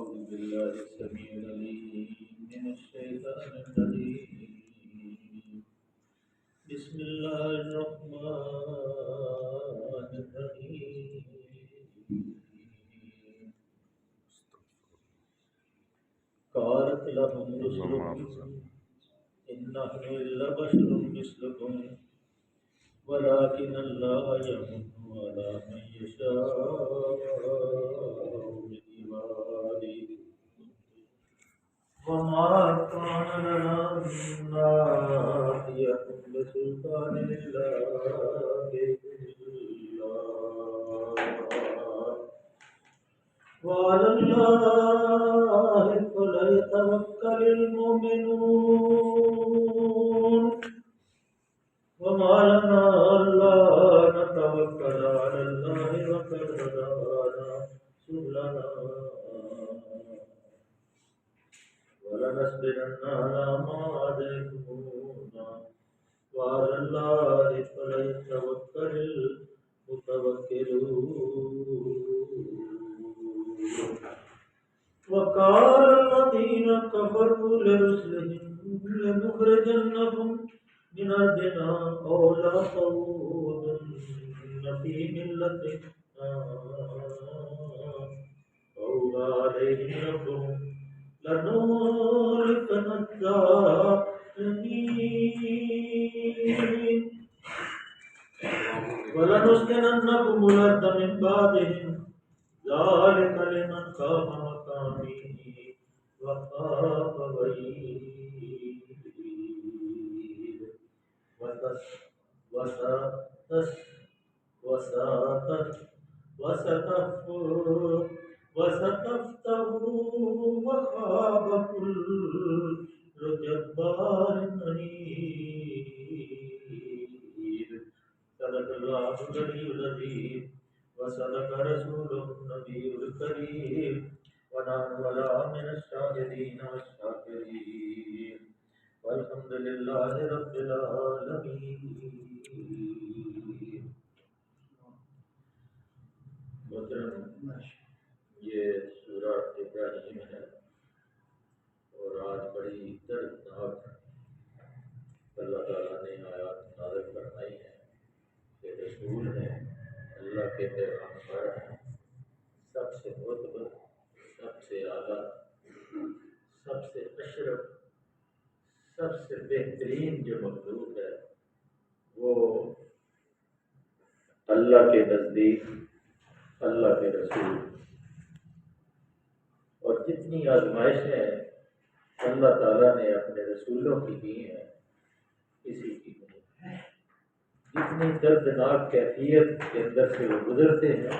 أعوذ بالله السميع العليم من الشيطان الرجيم بسم الله الرحمن الرحيم قالت لهم رسلهم إن نحن إلا بشر مثلكم ولكن الله يمن على من يشاء من عباده وما كان لنا أن نأتيكم بسلطان إلا بإذن الله وعلى الله فليتوكل المؤمنون وما لنا ألا نتوكل على الله وقد هدانا سبلنا ولنصبرن على ما آذيتمونا وعلى الله فليتوكل المتوكلون وقال الذين كفروا لرسلهم لنخرجنكم من أرضنا أو لتعودن في ملتنا أو عليهم ربهم لنهلكن الظالمين ولنسكننكم الأرض من بعدهم ذلك لمن خاف مقامي وخاف وعيد وستفتحوا وخاب كل جبار عنيد صدق الله العلي العظيم وصدق رسوله النبي الكريم ونحن ولا من الشاهدين والشاكرين والحمد لله رب العالمين. محترم، یہ سورہ ابراہیم ہے اور آج بڑی دردناک اللہ تعالیٰ نے آیات نازل فرمائی ہے کہ رسول نے اللہ کے پیغام پر سب سے معتبر، سب سے اعلیٰ، سب سے اشرف، سب سے بہترین جو مخلوق ہے وہ اللہ کے نزدیک اللہ کے رسول، اور جتنی آزمائشیں اللہ تعالیٰ نے اپنے رسولوں کی دی ہیں کسی کی نہیں، جتنی دردناک کیفیت کے اندر سے وہ گزرتے ہیں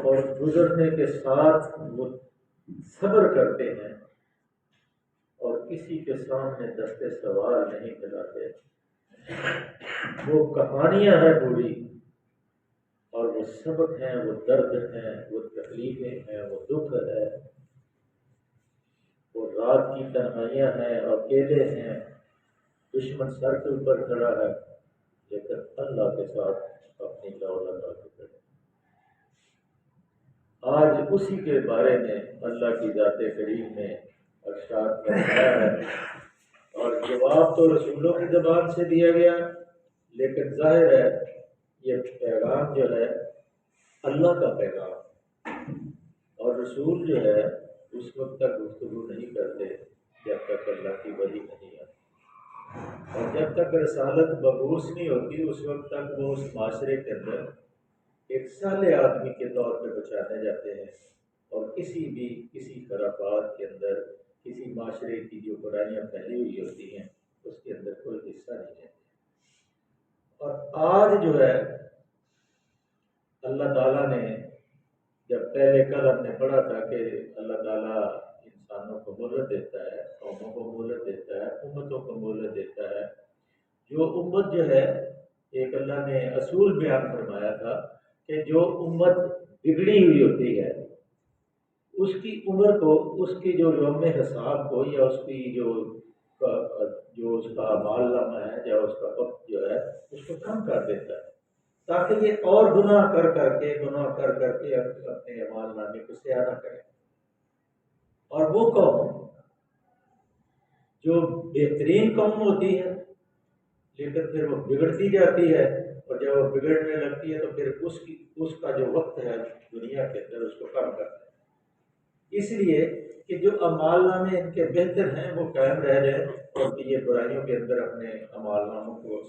اور گزرنے کے ساتھ وہ صبر کرتے ہیں اور کسی کے سامنے دستے سوال نہیں پھیلاتے، وہ کہانیاں ہیں پوری، اور وہ سبق ہیں، وہ درد ہیں، وہ تکلیفیں ہیں، وہ دکھ ہے، وہ رات کی تنہائیاں ہیں، اکیلے ہیں، دشمن سر کے اوپر کھڑا ہے، لیکن اللہ کے ساتھ اپنی لو لگا کے کھڑے۔ آج اسی کے بارے میں اللہ کی ذات کریم نے ارشاد فرمایا ہے، اور جواب تو رسولوں کی زبان سے دیا گیا، لیکن ظاہر ہے یہ پیغام جو ہے اللہ کا پیغام، اور رسول جو ہے اس وقت تک گفتگو نہیں کرتے جب تک اللہ کی وحی نہیں آتی، اور جب تک رسالت مبعوث نہیں ہوتی اس وقت تک وہ اس معاشرے کے اندر ایک صالح آدمی کے طور پہ بچانے جاتے ہیں، اور کسی خرافات کے اندر، کسی معاشرے کی جو برائیاں پھیلی ہوئی ہوتی ہیں اس کے اندر کوئی حصہ نہیں لیتے۔ اور آج جو ہے اللہ تعالیٰ نے جب پہلے کل ہم نے پڑھا تھا کہ اللہ تعالیٰ انسانوں کو مہلت دیتا ہے، قوموں کو مہلت دیتا ہے، امتوں کو مہلت دیتا ہے۔ جو امت جو ہے، ایک اللہ نے اصول بیان فرمایا تھا کہ جو امت بگڑی ہوئی ہوتی ہے اس کی عمر کو، اس کی جو یوم حساب کو، یا اس کی جو اس کا مال نامہ ہے یا اس کا وقت جو ہے اس کو کم کر دیتا ہے، تاکہ یہ اور گناہ کر کر کے اپنے اعمال نامے کو سیاہ نہ کرے۔ اور وہ قوم جو بہترین قوم ہوتی ہے لیکن پھر وہ بگڑتی جاتی ہے، اور جب وہ بگڑنے لگتی ہے تو پھر اس کا جو وقت ہے دنیا کے اندر اس کو کم کرتا ہے، اس لیے کہ جو اعمال نامے ان کے بہتر ہیں وہ قائم رہ جائیں اور یہ برائیوں کے اندر اپنے اعمال ناموں کو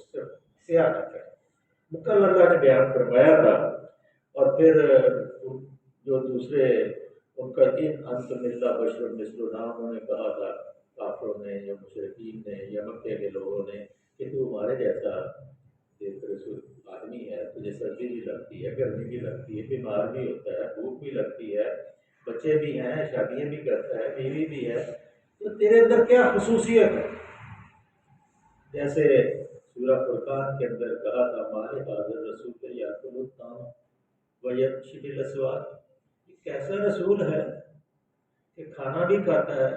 سیاہ نہ کریں۔ مکمل اللہ نے بیان فرمایا تھا، اور پھر جو دوسرے ان کا ان انتم الا بشر مثلنا انہوں نے کہا تھا کافروں نے یا مشرکین نے یا مکے کے لوگوں نے کہ تو ہمارے جیسا ایک رسول آدمی ہے، تجھے سردی بھی لگتی ہے، گرمی بھی لگتی ہے، بیمار بھی ہوتا ہے، بھوک بھی لگتی ہے، بچے بھی ہیں، شادیاں بھی کرتا ہے، بیوی بھی ہے، تو تیرے اندر کیا خصوصیت ہے؟ جیسے سورہ فرقان کے اندر کہا تھا ہمارے حاضر رسول یاکل الطعام ویمشی بالاسواق، یہ کیسا رسول ہے کہ کھانا بھی کھاتا ہے،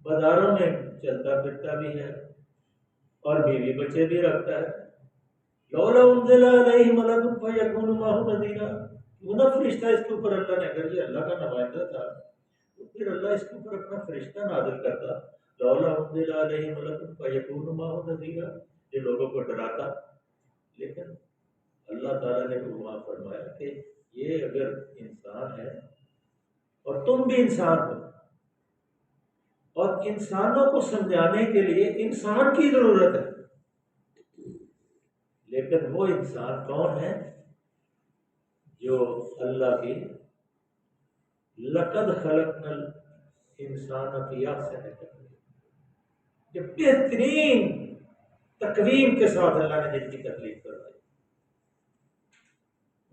بازاروں میں چلتا پھرتا بھی ہے، اور بیوی بچے بھی رکھتا ہے۔ لولا انزل علیہ ملک فیکون معہ نذیرا، کیوں نہ فرشتہ اس کے اوپر، اللہ نے اگر یہ اللہ کا نمائندہ تھا تو پھر اللہ اس کے اوپر اپنا فرشتہ نازل کرتا۔ لولا انزل علیہ ملک فیکون معہ نذیرا، جو لوگوں کو ڈراتا۔ لیکن اللہ تعالیٰ نے وہاں فرمایا کہ یہ اگر انسان ہے اور تم بھی انسان ہو، اور انسانوں کو سمجھانے کے لیے انسان کی ضرورت ہے، لیکن وہ انسان کون ہے؟ جو اللہ کی لقد خلقنا الانسان فی احسن تقویم، جو بہترین تقویم کے ساتھ اللہ نے جن کی تخلیق کروائی،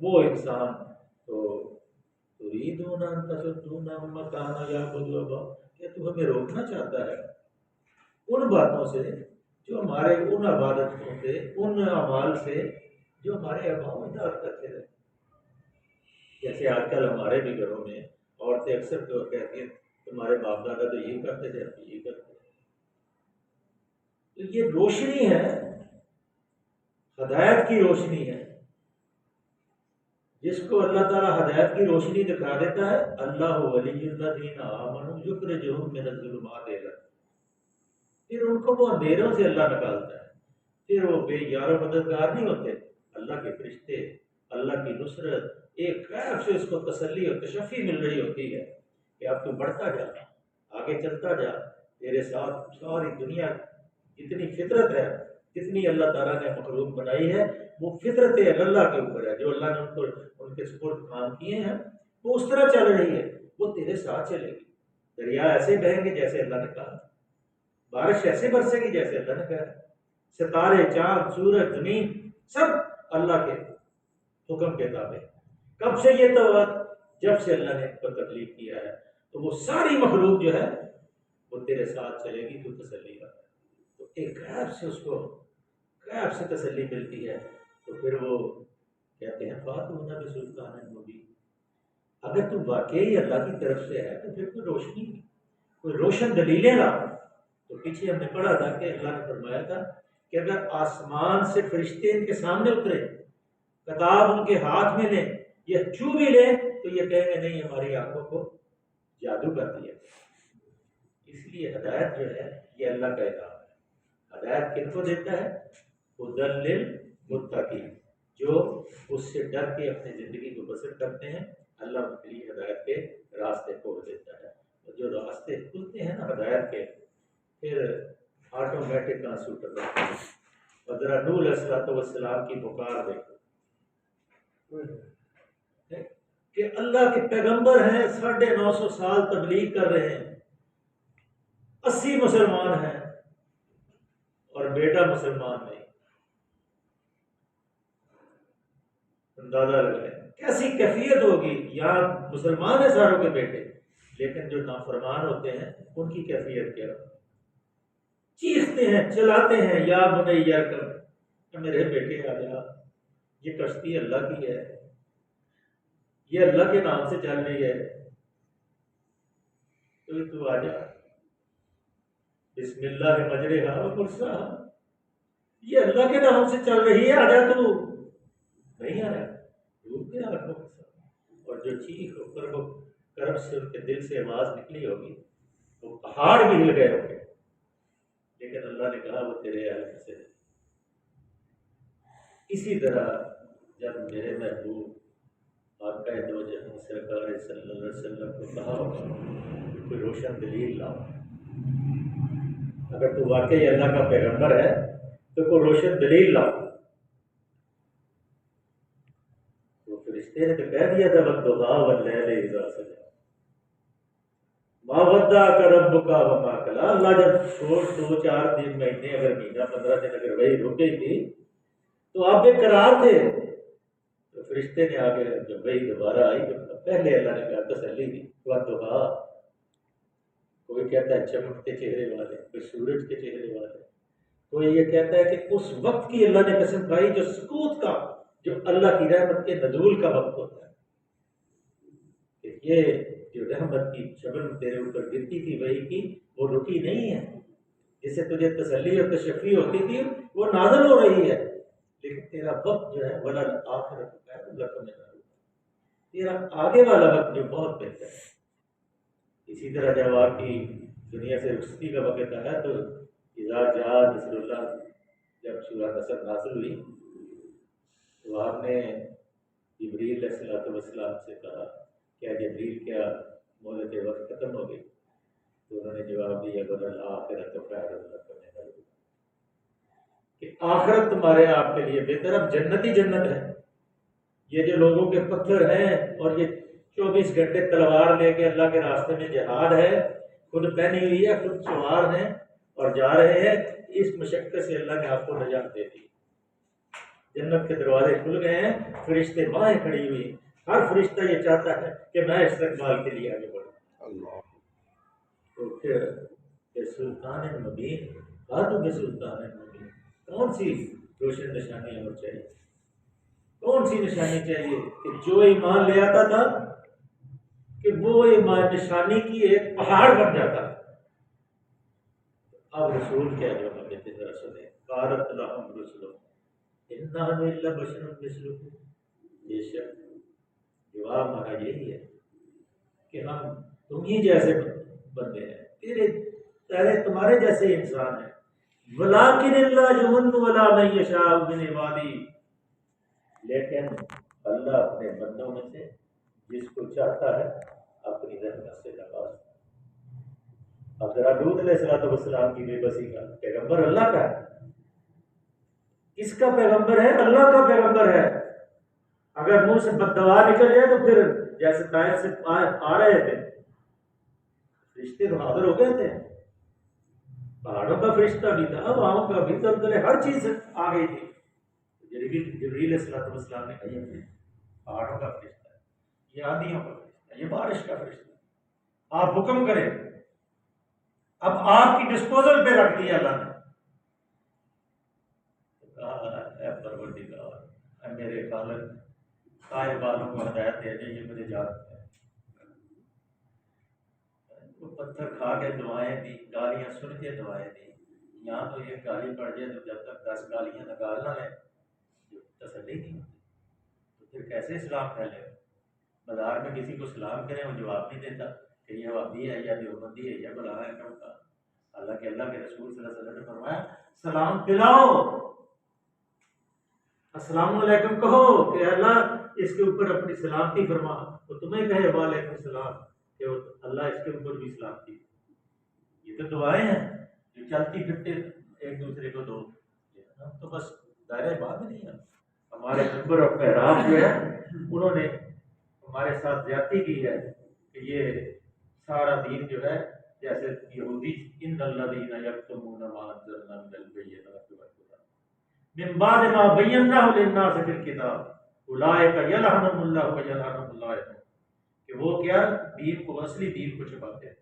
وہ انسان تو تريدون ان تصدونا عما كان يعبد آباؤنا، کہ تو ہمیں روکنا چاہتا ہے ان باتوں سے جو ہمارے ان عبادتوں سے، ان اعمال سے جو ہمارے آباؤ اجداد کرتے رہے۔ جیسے آج کل ہمارے بھی گھروں میں عورتیں اکثر تو کہتی ہیں تمہارے باپ دادا تو یہی کرتے تھے، ہم یہی کرتے تھے۔ تو یہ روشنی ہے، ہدایت کی روشنی ہے، جس کو اللہ تعالیٰ ہدایت کی روشنی دکھا دیتا ہے۔ اللہ ولی الذین آمنوا یخرجہم من الظلمات الی النور، پھر ان کو وہ اندھیروں سے اللہ نکالتا ہے، پھر وہ بے یار و مددگار نہیں ہوتے۔ اللہ کے فرشتے، اللہ کی نصرت، ایک غیب سے اس کو تسلی اور تشفی مل رہی ہوتی ہے کہ اب تو بڑھتا جا، آگے چلتا جا، تیرے ساتھ ساری دنیا جتنی فطرت ہے، جتنی اللہ تعالیٰ نے مخلوق بنائی ہے، وہ فطرت اللہ کے اوپر ہے، جو اللہ نے ان کے سپرد کام کیے ہیں وہ اس طرح چل رہی ہے، وہ تیرے ساتھ چلے گی۔ دریا ایسے بہیں گے جیسے اللہ نے کہا، بارش ایسے برسے گی جیسے اللہ نے کہا، ستارے، چاند، سورج، زمین سب اللہ کے حکم کے تابع۔ کب سے یہ تو جب سے اللہ نے ان کو تخلیق کیا ہے، تو وہ ساری مخلوق جو ہے وہ تیرے ساتھ چلے گی، تو تسلی ہے۔ تو ایک غیب سے اس کو غیب سے تسلی ملتی ہے، تو پھر وہ کہتے ہیں فاتونا بسلطان مبین، اگر تم واقعی اللہ کی طرف سے ہے تو پھر کوئی روشنی، کوئی روشن دلیلیں لا۔ تو پیچھے ہم نے پڑھا تھا کہ اللہ نے فرمایا تھا کہ اگر آسمان سے فرشتے ان کے سامنے اترے، کتاب ان کے ہاتھ میں لیں یا چھو بھی لیں، تو یہ کہیں گے نہیں، ہماری آنکھوں کو جادو کر دیا۔ اس لیے ہدایت جو ہے یہ اللہ کا انعام ہے۔ ہدایت کن کو دیتا ہے؟ ہدی للمتقین، جو اس سے ڈر کے اپنی زندگی کو بسر کرتے ہیں، اللہ ان کے لیے ہدایت کے راستے کھول دیتا ہے۔ اور جو راستے کھلتے ہیں نا ہدایت کے، پھر آٹومیٹک آنسو ٹپکتے ہیں۔ اور ذرا نوح علیہ السلام کی پکار دیکھو کہ اللہ کے پیغمبر ہیں، 950 سال تبلیغ کر رہے ہیں، 80 مسلمان ہیں اور بیٹا مسلمان نہیں۔ اندازہ لگائیں کیسی کیفیت ہوگی، یہاں مسلمان ہیں ساروں کے بیٹے، لیکن جو نافرمان ہوتے ہیں ان کی کیفیت کیا ہوگی؟ چیختے ہیں، چلاتے ہیں، یا بنی ارکب، میرے بیٹے آ جا، یہ کشتی اللہ کی ہے، یہ اللہ کے نام سے چل رہی ہے، تو آ جا، بسم اللہ مجرہا و مرساہا، یہ اللہ کے نام سے چل رہی ہے، آ جا، تو نہیں جو چیخ و کرب سے ان کے دل سے آواز نکلی ہوگی وہ پہاڑ بھی ہل گئے ہوں گے، لیکن اللہ نے کہا وہ تیرے علم سے۔ اسی طرح جب میرے محبوب آقا دو جہاں سرکار صلی اللہ علیہ وسلم کو کہا ہوگا کہ کوئی روشن دلیل لاؤ، اگر تو واقعی اللہ کا پیغمبر ہے تو کوئی روشن دلیل لاؤ، تو فرشتے نے تو کہہ دیا تھا والضحیٰ واللیل اذا سجی ما ودعک ربک وما قلی۔ اللہ جب چھوڑ 2-4 دن مہینے اگر مہینہ 15 دن اگر وہی رک گئی تھی تو آپ بے قرار تھے، تو فرشتے نے آگے جب وہی دوبارہ آئی تو پہلے اللہ نے کہا تسلی دی والضحیٰ۔ کوئی کہتا ہے چمک کے چہرے والے، کوئی سورج کے چہرے والے، کوئی یہ کہتا ہے کہ اس وقت کی اللہ نے قسم کھائی جو سکوت کا، جو اللہ کی رحمت کے نزول کا وقت ہوتا ہے، کہ یہ جو رحمت کی شبنم تیرے اوپر گرتی تھی وہی کی، وہ رکی نہیں ہے، جس سے تجھے تسلی اور تشفی ہوتی تھی وہ نازل ہو رہی ہے، لیکن تیرا وقت جو ہے وَلَلْآخِرَةُ خَيْرٌ لَكَ مِنَ الْأُولَىٰ، تیرا آگے والا وقت جو بہت بہتر ہے۔ اسی طرح جب آپ کی دنیا سے رخصتی کا وقت آیا تو اذا جاء نصر اللہ، جب سورہ نصر نازل ہوئی تو آپ نے جبریل علیہ السلام سے کہا کیا جبریل کیا مہلت وقت ختم ہو گئی؟ تو انہوں نے جواب دیا وَلَلْآخِرَةُ خَيْرٌ لَكَ مِنَ الْأُولَىٰ، کہ آخرت تمہارے آپ کے لیے بہتر، اب جنت ہی جنت ہے۔ یہ جو لوگوں کے پتھر ہیں اور یہ 24 گھنٹے تلوار لے کے اللہ کے راستے میں جہاد ہے، خود پہنی ہوئی ہے، خود سوار ہیں اور جا رہے ہیں، اس مشقت سے اللہ نے آپ کو نجات دے دی، جنت کے دروازے کھل گئے ہیں، فرشتے باہیں کھڑی ہوئی، ہر فرشتہ یہ چاہتا ہے کہ میں استقبال کے لیے آگے بڑھوں۔ تو پھر سلطان مبین، باتوں کے سلطان مبین، کون سی روشن نشانی اور چاہیے، کون سی نشانی چاہیے کہ جو ایمان لے آتا تھا کہ وہ ایمان نشانی کی ایک پہاڑ بن جاتا ہے۔ اب رسول کیا جواب دیتے ذرا سنیں، قالت لهم رسلهم ان نحن الا بشر مثلكم، بے شک جواب ہمارا یہی ہے کہ ہم تم ہی جیسے بندے ہیں، تمہارے جیسے انسان ہیں، ولکن اللہ یمن علی من یشاء من عبادہ، لیکن اللہ اپنے بندوں میں سے جس کو چاہتا ہے اپنی رحمت سے نوازتا ہے۔ اب ذرا لوط علیہ السلام کی بے بسی کا، پیغمبر اللہ کا ہے، کس کا پیغمبر ہے؟ اللہ کا پیغمبر ہے۔ اگر منہ سے بد دعا نکل جائے تو پھر جیسے طائف سے آ رہے تھے فرشتے تو حاضر ہو گئے تھے، پہاڑوں کا فرشتہ بھی تھا، وہاں کا بھی، زلزلے ہر چیز آ گئی تھی۔ جبریل علیہ السلام نے کہا یہ پہاڑوں کا فرشتہ ہے، یہ آندھیوں کا فرشتہ ہے، یہ بارش کا فرشتہ ہے، آپ حکم کریں۔ اب آپ کی ڈسپوزل پہ رکھ دیا اللہ نے، کہا اے پروردگار، اے میرے خالق، سائے والوں کو ہدایت دے دیں، یہ مجھے جانتے ہیں۔ وہ پتھر کھا کے دعائیں دی، گالیاں سن کے دعائیں دی، یہاں تو یہ گالی پڑ جائے تو جب تک 10 گالیاں نکال نہ لیں تسلی نہیں ہوتی، تو پھر کیسے اسلام پھیلے گا؟ بازار میں کسی کو سلام کریں وہ جواب نہیں دیتا کہ یہ وہابی ہے یا دیوبندی ہے یا بلا ہے کیوں کا، حالانکہ اللہ کے رسول صلی اللہ علیہ وسلم نے فرمایا سلام پلاؤ، السلام علیکم کہو کہ اللہ اس کے اوپر اپنی سلامتی فرما، تو تمہیں کہے وعلیکم السلام کہ اللہ اس کے اوپر بھی سلامتی۔ یہ تو دعائیں ہیں جو چلتی پھرتے ایک دوسرے کو دو، ہم تو بس دائرہ باندھ نہیں ہیں۔ ہمارے ممبر اور محراب جو ہے انہوں نے ہمارے ساتھ زیادتی کی ہے کہ یہ سارا دین جو ہے جیسے یہودی ان الذین یکتمون ما انزلنا من البینات والہدی من بعد ما بیناہ للناس فی الکتاب اولئک یلعنهم اللہ ویلعنهم اللائنون، کہ وہ کیا دین کو، اصلی دین کو چھپاتے ہیں،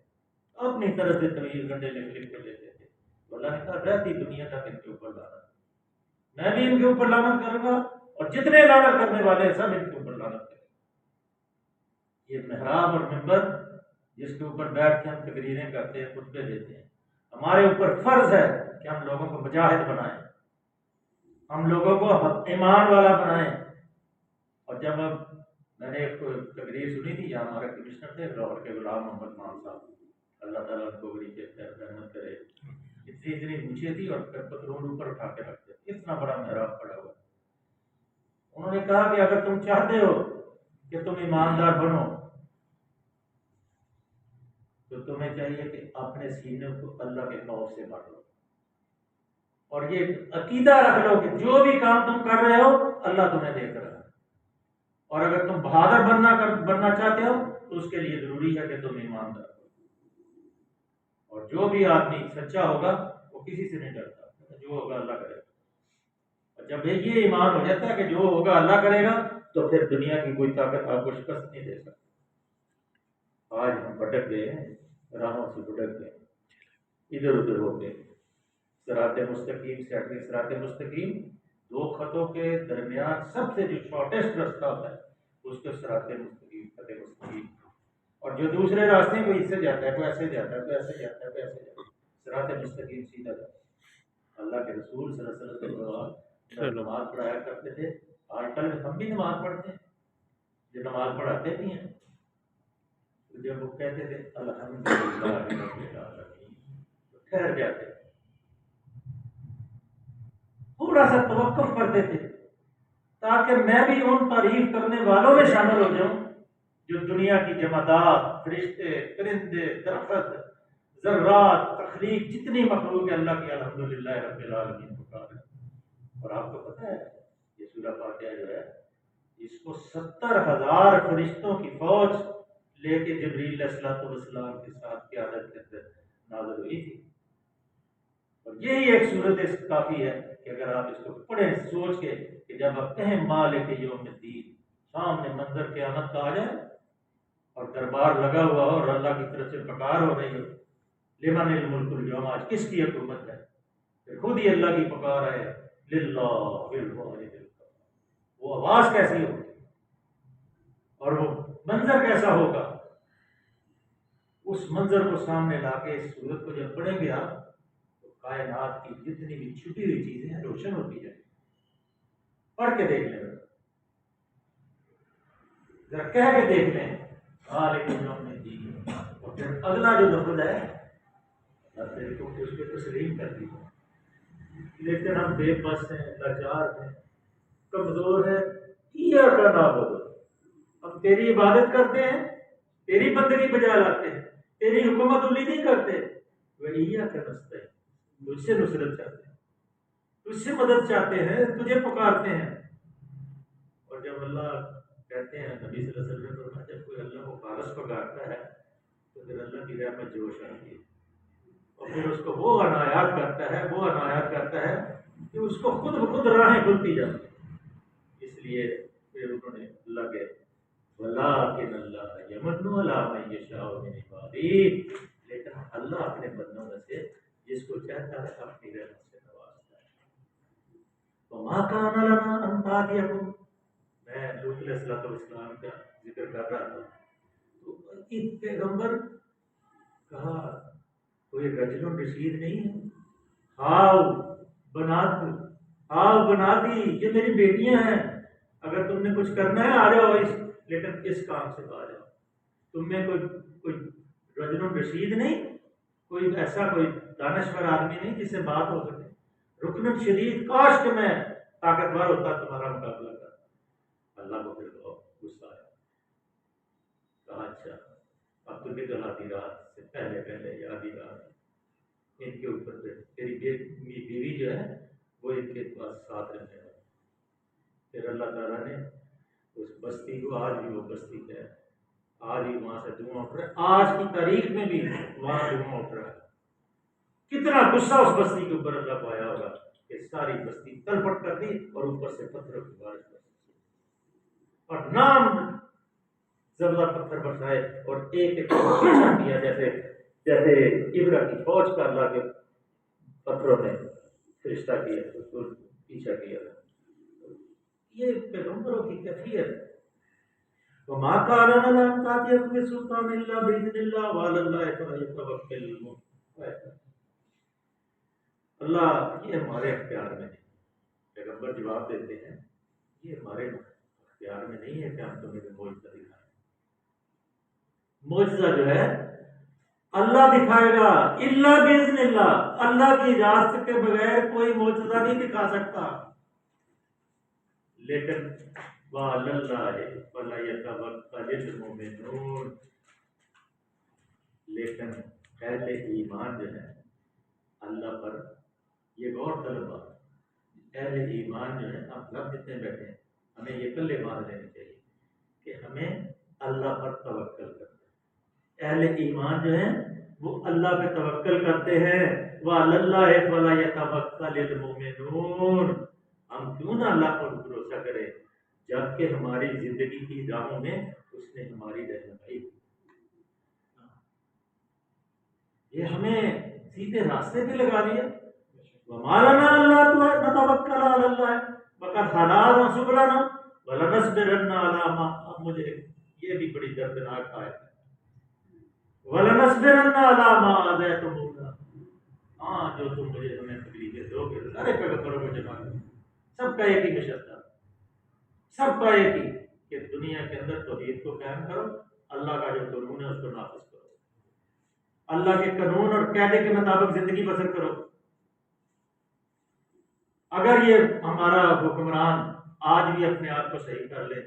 اپنی طرف سے طویل گنڈے لکھ کر لیتے تھے۔ اللہ نے کہا رہتی دنیا تک ان کے اوپر لعنت، میں بھی ان کے اوپر لعنت کروں گا اور جتنے لعنت کرنے والے ہیں سب ان کے اوپر لعنت کریں گے۔ یہ محراب اور منبر جس کے اوپر بیٹھ کے ہم تقریریں کرتے ہیں، خطبے دیتے ہیں، ہمارے اوپر فرض ہے کہ ہم لوگوں کو مجاہد بنائیں، ہم لوگوں کو ایمان والا بنائیں، اور جب ہم میں نے ایک تقریر سنی تھی، یہاں ہمارے کمشنر تھے لاہور کے غلام محمد مان صاحب، اللہ تعالیٰ ان کو بڑی رحمت کرے، اتنی اونچی تھی اور پتھروں اوپر اٹھا کے رکھتے تھے، اتنا بڑا محراب پڑا ہوا۔ انہوں نے کہا کہ اگر تم چاہتے ہو کہ تم ایماندار بنو تو تمہیں چاہیے کہ اپنے سینے کو اللہ کے خوف سے بھر لو، اور یہ عقیدہ رکھ لو کہ جو بھی کام تم کر رہے ہو اللہ تمہیں دیکھ رہا ہے، اور اگر تم بہادر بننا چاہتے ہو تو اس کے لیے ضروری ہے کہ تم ایماندار ہو، اور جو بھی آدمی سچا ہوگا وہ کسی سے نہیں ڈرتا، جو ہوگا اللہ کرے گا۔ اور جب یہ ایمان ہو جاتا ہے کہ جو ہوگا اللہ کرے گا تو پھر دنیا کی کوئی طاقت آپ کو شکست نہیں دے سکتی۔ آج ہم بھٹک گئے ہیں، راہوں سے بھٹک گئے، ادھر ادھر ہو گئے، صراط مستقیم سے ہٹ گئے۔ صراط مستقیم دو خطوں کے درمیان سب سے جو شارٹیسٹ راستہ ہوتا ہے اس کو صراط مستقیم، خط مستقیم، اور جو دوسرے راستے کوئی اس سے جاتا ہے، کوئی ایسے جاتا ہے، کوئی ایسے جاتا ہے، کوئی ایسے جاتا ہے، صراط مستقیم سیدھا جاتا ہے۔ اللہ کے رسول صلی اللہ علیہ وسلم نماز پڑھایا کرتے تھے، آج کل ہم بھی نماز پڑھتے ہیں، جو نماز پڑھاتے بھی ہیں، جب وہ کہتے تھے الحمدللہ رب العالمین تو ٹھہر جاتے، تھوڑا سا توقف کرتے تھے تاکہ میں بھی ان تعریف کرنے والوں میں شامل ہو جاؤں جو دنیا کی جمادات، فرشتے، پرندے، درخت، ذرات، تخلیق، جتنی مخلوق ہے اللہ کی الحمدللہ رب العالمین پکار ہے۔ اور آپ کو پتہ ہے یہ سورہ فاتحہ جو ہے اس کو 70,000 فرشتوں کی فوج لے کے جبریل علیہ السلام کے ساتھ قیادت کے اندر نازل ہوئی تھی، اور یہی ایک صورت کافی ہے کہ اگر آپ اس کو پڑھیں سوچ کے کہ جب آپ کہیں مالک یوم الدین، سامنے منظر قیامت کا آ جائے اور دربار لگا ہوا ہو اور اللہ کی طرف سے پکار ہو رہی ہو، لمن الملک اليوم، آج کس کی حکومت ہے، پھر خود ہی اللہ کی پکار ہے للہ الواحد القہار، وہ آواز کیسی ہوگی اور وہ منظر کیسا ہوگا، اس منظر کو سامنے لا کے اس صورت کو جب پڑھیں گے آپ تو کائنات کی جتنی بھی چھپی ہوئی چیزیں ہیں روشن ہوتی جائیں، پڑھ کے دیکھ لیں، ذرا کہہ کے دیکھ لیں مالک یوم الدین، اور پھر اگلا جو لفظ ہے اللہ کو اس پہ تسلیم کر دی۔ لیکن ہم بے بس ہیں، لاچار ہیں، کمزور ہیں، ایاک نعبد، ہم تیری عبادت کرتے ہیں، تیری بندگی بجا لاتے ہیں، تیری حکومت عملی نہیں کرتے، وہ ایاک نستعین، تجھ سے نصرت چاہتے ہیں، تجھ سے مدد چاہتے ہیں، تجھے پکارتے ہیں۔ اور جب اللہ کہتے ہیں نبی صلی اللہ علیہ وسلم فرمایا جب کوئی اللہ کو خالص پکارتا ہے تو پھر اللہ کی رحمت جوش آتی ہے، اور پھر اس کو وہ عنایات کرتا ہے کہ اس کو خود بخود راہیں کھلتی جاتی ہیں۔ اس لیے پھر انہوں نے اللہ کے وَلَٰكِنَ اللَّهَ يَمُنُّ عَلَىٰ مَن يَشَاءُ مِنْ عِبَادِهِ، لیکن اللہ اپنے بندوں میں سے جس کو چاہتا ہے اپنی رحمت سے نوازتا ہے۔ وَمَا كَانَ لَنَا أَن نَّهْدِيَكُمْ، میں لوط علیہ السلام کا ذکر کر رہا تھا تو ایک پیغمبر کہا کوئی رجل رشید نہیں ہے، ہاؤ بناتی، یہ میری بیٹیاں ہیں، اگر تم نے کچھ کرنا ہے آ جاؤ، لیکن اس کام سے آ جاؤ، تم میں کوئی رجل رشید نہیں، کوئی ایسا کوئی دانشور آدمی نہیں جس سے بات ہو سکے، رکن شدید، کاش کہ میں طاقتور ہوتا تمہارا مقابلہ کرتا۔ اللہ کو پھر غصہ آیا، کہا اچھا اب تو نکل آدھی رات سے پہلے یا آدھی رات ان کے اوپر پہ تیری بیوی جو ہے وہ ان کے پاس ساتھ رہنے والی۔ پھر اللہ تعالیٰ نے اس بستی کو، آج بھی وہ بستی ہے، آج بھی وہاں سے دھواں اٹھ رہا ہے، آج کی تاریخ میں بھی وہاں دھواں اٹھ رہا ہے۔ کتنا غصہ اس بستی کے اوپر اللہ کو آیا ہوگا کہ ساری بستی تلپٹ کر دی اور اوپر سے پتھروں کی بارش کر دی اور نام زبردہ پتھر برسائے اور ایک ایک پیچھا کیا، جیسے ابرا کی فوج کا اللہ کے پتھروں نے فرشتہ کیا، اس کو پیچھا کیا۔ یہ پیغمبروں کی کیفیت۔ وَمَا كَانَ لَنَا أَن نَّأْتِيَكُم بِسُلْطَانٍ إِلَّا بِإِذْنِ اللَّهِ وَعَلَى اللَّهِ فَلْيَتَوَكَّلِ الْمُؤْمِنُونَ۔ اللہ یہ ہمارے اختیار میں ہے، پیغمبر جواب دیتے ہیں یہ ہمارے پیار میں نہیں ہے کہ ہم تمہیں معجزہ دکھائیں. معجزہ جو ہے اللہ دکھائے گا، الا باذن اللہ، اللہ کی اجازت کے بغیر کوئی معجزہ نہیں دکھا سکتا. لیکن وعلی اللہ فلیتوکل المؤمنون، لیکن اہل ایمان جو ہے اللہ پر، یہ غور طلب بات، اہل ایمان جو ہے، آپ گھر جتنے بیٹھے ہیں ہمیں یہ کلے مان لینے چاہیے کہ ہمیں اللہ پر توکل کرنا ہے. اہل ایمان جو ہیں وہ اللہ پہ توکل کرتے ہیں. وعلی اللہ فلیتوکل المؤمنون. ہم کیوں نہ اللہ پر بھروسہ کریں جبکہ ہماری زندگی کی راہوں میں اس نے ہماری رہنمائی کی. یہ ہمیں سیدھے راستے پہ لگا دیا. وما لنا الا نتوکل علی اللہ وقد ہدانا سبلنا ولنصبرن علی ما. اب مجھے یہ بھی بڑی دردناک آیت ہے. وَلَنَصْبِرَنَّ عَلَىٰ مَا آذَيْتُمُونَا. ہاں جو تم مجھے ہمیں تکلیفیں دو گے، سارے پیغمبروں کو جمع کرو، سب کا ایک ہی مشن تھا، سب کا ایک ہی کہ دنیا کے اندر توحید کو قائم کرو، اللہ کا جو قانون ہے اس کو نافذ کرو، اللہ کے قانون اور قاعدے کے مطابق زندگی بسر کرو. اگر یہ ہمارا حکمران آج بھی اپنے آپ کو صحیح کر لے،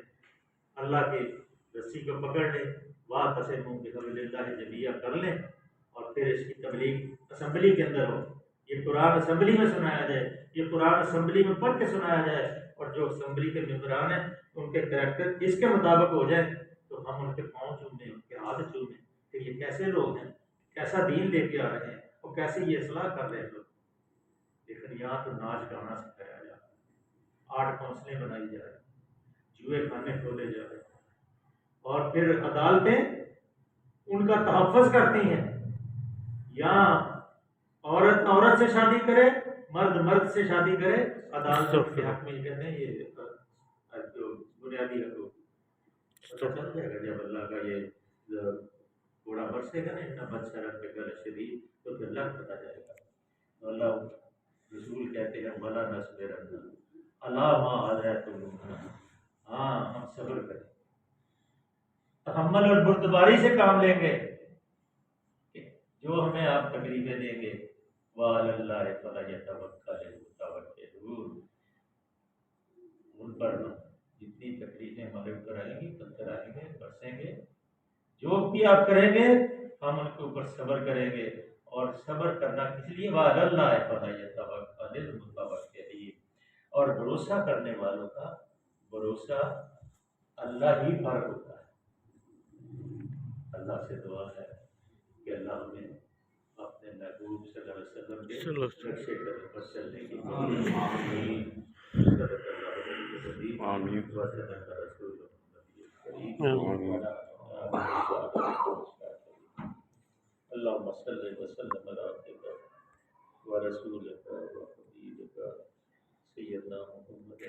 اللہ کی رسی کو پکڑ لے، واعتصموا بحبل اللہ جميعا کر لیں، اور پھر اس کی تبلیغ اسمبلی کے اندر ہو، یہ قرآن اسمبلی میں سنایا جائے، یہ قرآن اسمبلی میں پڑھ کے سنایا جائے، اور جو اسمبلی کے ممبران ہیں ان کے کریکٹر اس کے مطابق ہو جائیں تو ہم ان کے پاؤں چومیں، ان کے ہاتھ چومیں کہ یہ کیسے لوگ ہیں، کیسا دین لے کے آ رہے ہیں اور کیسے یہ اصلاح کر رہے ہیں لوگ. لیکن یہاں تو ناچ گانا سکھایا جا رہا ہے، آرٹ کونسلیں بنائی جا رہی ہیں، جوئے خانے کھولے جا رہے ہیں، اور پھر عدالتیں ان کا تحفظ کرتی ہیں. یہاں عورت عورت سے شادی کرے، مرد مرد سے شادی کرے، عدالتوں کے حق میں یہ کہتے ہیں یہ جو بنیادی حقوق. پتہ چل جائے گا جب اللہ کا یہ گھوڑا برسے گا نا، اتنا بدشرف پہ گل شدید، تو پھر لگ پتہ جائے گا. تو اللہ رسول کہتے ہیں وَلَا نَصْبِرَنَّ عَلَىٰ مَا آذَيْتُمُونَا. ہاں ہم صبر کریں، تحمل اور بردباری سے کام لیں گے کہ جو ہمیں آپ تکلیفیں دیں گے. وَعَلَى اللَّهِ فَلْيَتَوَكَّلِ الْمُتَوَكِّلُونَ. ان پر جتنی تکلیفیں ہمارے اوپر آئیں گی، پتھر آئیں گے، برسیں گے، جو بھی آپ کریں گے ہم ان کے اوپر صبر کریں گے. اور صبر کرنا کس لیے؟ وَعَلَى اللَّهِ فَلْيَتَوَكَّلِ الْمُتَوَكِّلُونَ. اور بھروسہ کرنے والوں کا بھروسہ اللہ ہی پر ہوتا ہے. اللہ سے دعا ہے کہ اللہ ہمیں اپنے محبوب صلی اللہ علیہ وسلم کے نقشے قدم پر چلنے کی آمین. اللهم صل وسلم على عبدك ورسولك وحبيبك سيدنا محمد